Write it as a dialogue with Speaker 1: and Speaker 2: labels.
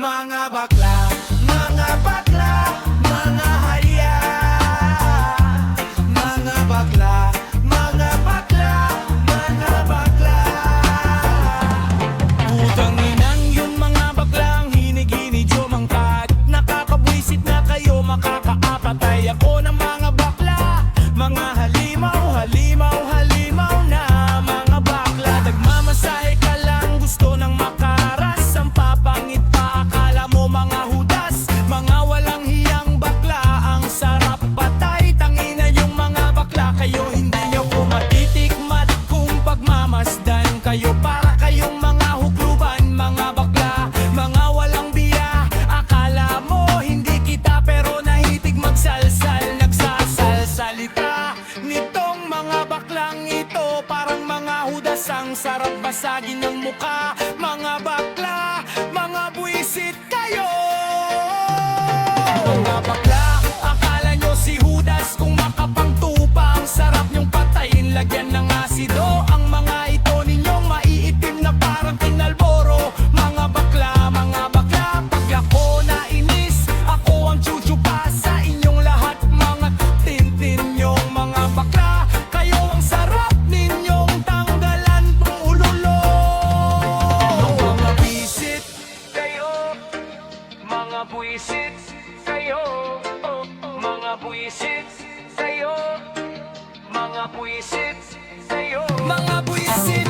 Speaker 1: Mga bakla, mga bakla, mga haya. Mga bakla, mga bakla, mga bakla. Putang inang yung mga baklang hinigini jomangkat. Nakakabwisit na kayo, makakaapatay ako ng mga bakla. Mga halimaw, halimaw, halimaw na mga bakla. Nagmamasahe ka lang, gusto ng makaras. Ang papangit pa, akala mo mga hudas. Mga walang hiyang bakla, ang sarap patay. Tangina yung mga bakla, kayo hindi nyo ko matitikmat. Kung pagmamasdan kayo, para kayong mga hukluban. Mga bakla, mga walang biya. Akala mo hindi kita pero nahitig magsalsal. Nagsasalsalita nitong mga baklang ito, parang mga hudas. Ang sarap basagin ng muka. Mga bakla, mga buwisit kayo. Mga bakla, akala nyo si Judas. Kung makapangtupa, ang sarap nyong patayin. Lagyan ng asido ang mga ito ninyong maiitim na parang kinalboro. Mga bakla, pag ako nainis, ako ang chuchupa sa inyong lahat. Mga tintin nyong mga bakla, kayo ang sarap ninyong tanggalan pang ululo. Mga bisit kayo, mga buwisit kayo, mga buwisit kayo, mga buwisit kayo, mga buwisit